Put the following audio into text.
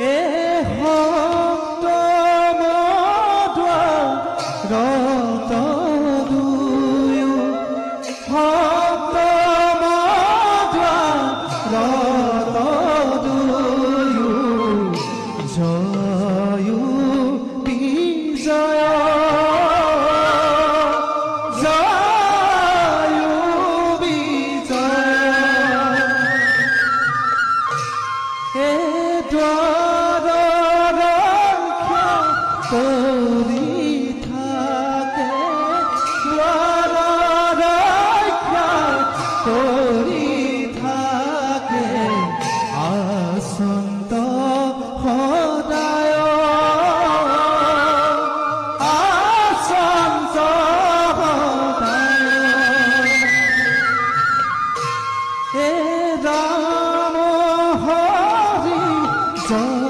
এ ভক্ত মধুৰত দুয়ো ভক্ত মধুৰত দুয়ো জয়ো বিজয় জয়ো বিজয় এ কৰি থাকে ৰক্ষা কৰি থাকে আচন্ত সদায় আচন্ত সদায় এ ৰাম হৰি জয়